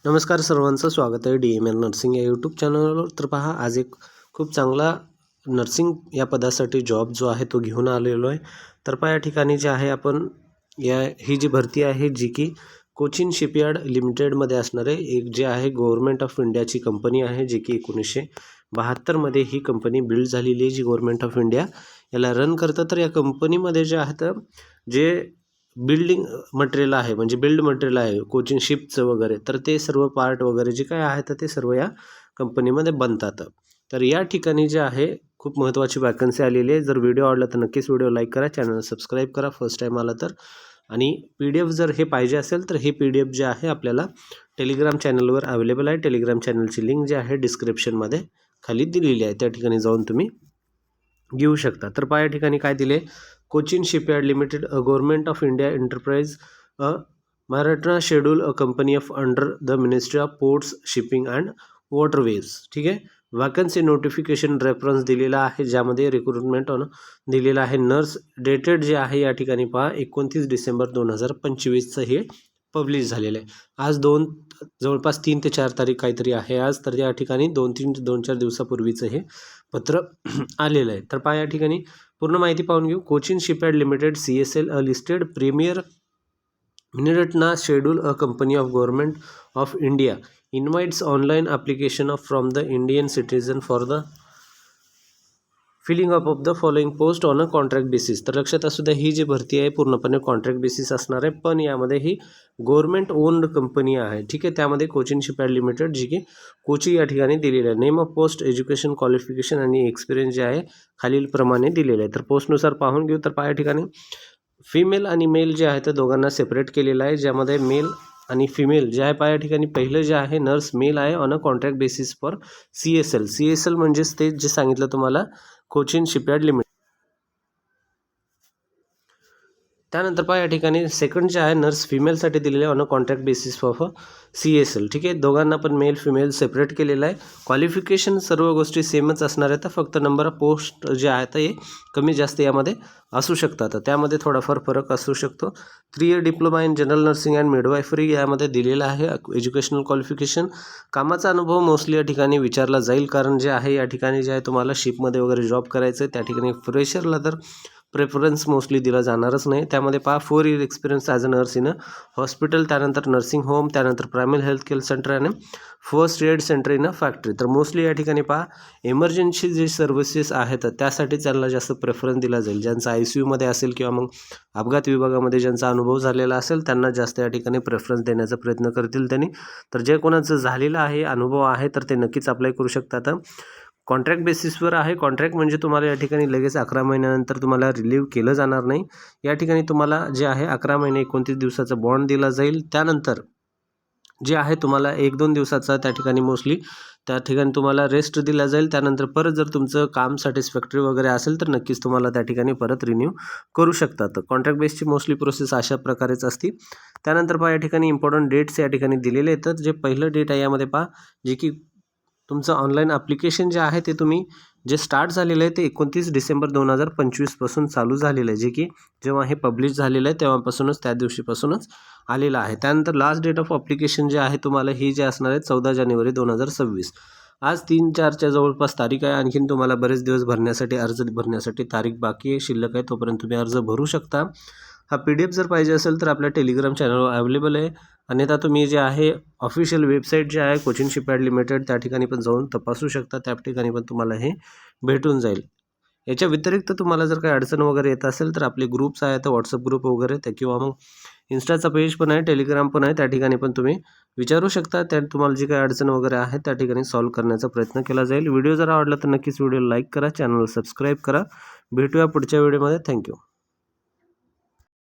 नमस्कार सर्वांचं स्वागत आहे DML नर्सिंग या यूट्यूब चॅनलवर। तर पहा, आज एक खूप चांगला नर्सिंग या पदासाठी जॉब जो आहे तो घेऊन आलेलो आहे। तर पहा, या ठिकाणी जे आहे आपण ही जी भरती आहे जी की कोचिन शिपयार्ड लिमिटेडमध्ये असणार आहे। एक जे आहे गव्हर्नमेंट ऑफ इंडियाची कंपनी आहे जी की 1972 मध्ये ही कंपनी बिल्ड झालेली आहे, जी गव्हर्नमेंट ऑफ इंडिया याला रन करतं। तर या कंपनीमध्ये जे आहे तर जे बिल्डिंग मटेरियल आहे, म्हणजे बिल्ड मटेरियल आहे कोचिंग शिपचं वगैरे, तर ते सर्व पार्ट वगैरे जे काय आहे तर ते सर्व या कंपनीमध्ये बनतात। तर या ठिकाणी जे आहे खूप महत्त्वाची वॅकन्सी आलेली आहे। जर व्हिडिओ आवडला तर नक्कीच व्हिडिओ लाईक करा, चॅनल सबस्क्राईब करा फर्स्ट टाईम आला तर। आणि PDF जर हे पाहिजे असेल तर हे PDF जे आहे आपल्याला टेलिग्राम चॅनलवर अवेलेबल आहे। टेलिग्राम चॅनलची लिंक जी आहे डिस्क्रिप्शनमध्ये खाली दिलेली आहे, त्या ठिकाणी जाऊन तुम्ही घेऊ शकता। तर पहा, या ठिकाणी काय दिले, Cochin shipyard limited a government of India enterprise a Maharashtra schedule a company of under the ministry of ports shipping and waterways. ठीक आहे, वॅकन्सी नोटिफिकेशन रेफरन्स दिलेला आहे, ज्यामध्ये रिक्रुटमेंट दिलेला आहे नर्स। डेटेड जे आहे या ठिकाणी पहा 29 डिसेंबर 2025चं हे पब्लिश झालेलं आहे। आज जवळपास 3 ते 4 तारीख काहीतरी आहे आज। तर या ठिकाणी 2-4 दिवसापूर्वीचं हे पत्र आलेलं आहे। तर पहा, या ठिकाणी पूर्ण माहिती पाहून घेऊ। Cochin shipyard limited CSL a listed premier Miniratna schedule a company of government of India invites online application of from the Indian citizen for the filling up of the following post on a contract basis. तर लक्षात असू द्या, ही जी भरती आहे पूर्णपणे contract basis असणार आहे, पण यामध्ये ही गव्हर्नमेंट ओन्ड कंपनी आहे। ठीक आहे, त्यामध्ये कोचिन शिपयार्ड लिमिटेड जी की कोची या ठिकाणी दिलेलं आहे। Name of post, education qualification आणि एक्सपिरियन्स जे आहे खालीलप्रमाणे दिलेलं आहे। तर पोस्टनुसार पाहून घेऊ। तर पहा, या ठिकाणी फिमेल आणि मेल जे आहे तर दोघांना सेपरेट केलेलं आहे, ज्यामध्ये मेल आणि फिमेल जे आहे पहा, या ठिकाणी पहिलं जे आहे नर्स मेल आहे on a contract basis for CSL म्हणजेच ते जे सांगितलं तुम्हाला कोचिन शिपयार्ड लिमिटेड। त्यानंतर पहा, या ठिकाणी सेकंड जे आहे नर्स फिमेलसाठी दिलेले on a contract basis of CSL। ठीक आहे, दोघांना पण मेल फिमेल सेपरेट केलेलं आहे। क्वालिफिकेशन सर्व गोष्टी सेमच असणार आहेत, फक्त नंबर ऑफ पोस्ट जे आहे तर हे कमी जास्त यामध्ये असू शकतात, त्यामध्ये थोडाफार फरक असू शकतो। 3 year diploma in general nursing and midwifery यामध्ये दिलेलं आहे एज्युकेशनल क्वालिफिकेशन। कामाचा अनुभव मोस्टली या ठिकाणी विचारला जाईल, कारण जे आहे या ठिकाणी जे आहे तुम्हाला शिपमध्ये वगैरे जॉब करायचं आहे, त्या ठिकाणी फ्रेशरला तर प्रेफरन्स मोस्टली दिला जाणारच नाही। त्यामध्ये पहा 4 year experience as a nurse in a hospital, त्यानंतर नर्सिंग होम, त्यानंतर प्रायमरी हेल्थ केअर सेंटर आणि first aid centre in a factory. तर मोस्टली या ठिकाणी पहा इमर्जन्सी जे सर्व्हिसेस आहेत त्यासाठी त्यांना जास्त प्रेफरन्स दिला जाईल। ज्यांचा ICUमध्ये असेल किंवा मग अपघात विभागामध्ये ज्यांचा अनुभव झालेला असेल त्यांना जास्त या ठिकाणी प्रेफरन्स देण्याचा प्रयत्न करतील त्यांनी। तर जे कोणाचं झालेलं आहे अनुभव आहे तर ते नक्कीच अप्लाय करू शकतात। कॉन्ट्रॅक्ट बेसिसवर आहे। कॉन्ट्रॅक्ट म्हणजे तुम्हाला या ठिकाणी लगेच 11 महिन्यानंतर तुम्हाला रिलीव्ह केलं जाणार नाही। या ठिकाणी तुम्हाला जे आहे 11 महिने 29 दिवसाचा बॉन्ड दिला जाईल। त्यानंतर जे आहे तुम्हाला 1-2 दिवसाचा त्या ठिकाणी मोस्टली त्या ठिकाणी तुम्हाला रेस्ट दिला जाईल। त्यानंतर परत जर तुमचं काम सॅटिस्फॅक्टरी वगैरे असेल तर नक्कीच तुम्हाला त्या ठिकाणी परत रिन्यू करू शकतात। कॉन्ट्रॅक्ट बेसची मोस्टली प्रोसेस अशा प्रकारेच असते। त्यानंतर पहा, या ठिकाणी इम्पॉर्टंट डेट्स या ठिकाणी दिलेले आहेत। तर जे पहिलं डेट आहे यामध्ये पहा, जे की तुमचं ऑनलाईन ॲप्लिकेशन जे आहे ते तुम्ही जे स्टार्ट झालेलं आहे ते 29 डिसेंबर 2025 पासून चालू झालेलं आहे, जे की जेव्हा हे पब्लिश झालेलं आहे तेव्हापासूनच त्या दिवशीपासूनच आलेलं आहे। त्यानंतर लास्ट डेट ऑफ ॲप्लिकेशन जे आहे तुम्हाला ही जे असणार आहे 14 जानेवारी 2026। आज 3-4च्या जवळपास तारीख आहे, आणखीन तुम्हाला बरेच दिवस भरण्यासाठी अर्ज भरण्यासाठी तारीख बाकी आहे, शिल्लक आहे, तोपर्यंत तुम्ही अर्ज भरू शकता। हा PDF जर पाहिजे असेल तर आपल्या टेलिग्राम चॅनलवर अवेलेबल आहे, अन्यथा तुम्ही जे आहे ऑफिशियल वेबसाईट जे आहे कोचिन शिपयार्ड लिमिटेड त्या ठिकाणी पण जाऊन तपासू शकता, त्या ठिकाणी पण तुम्हाला हे भेटून जाईल। याच्या व्यतिरिक्त तुम्हाला जर काही अडचण वगैरे येत असेल तर आपले ग्रुप्स आहेत, WhatsApp ग्रुप वगैरे त्या किंवा मग इंस्टाचा पेज पण आहे, टेलिग्राम पण आहे, त्या ठिकाणी पण तुम्ही विचारू शकता। त्यात तुम्हाला जी काही अडचण वगैरे आहे त्या ठिकाणी सॉल्व्ह करण्याचा प्रयत्न केला जाईल। व्हिडिओ जर आवडला तर नक्कीच व्हिडिओ लाईक करा, चॅनल सबस्क्राईब करा। भेटूया पुढच्या व्हिडिओमध्ये। थँक्यू।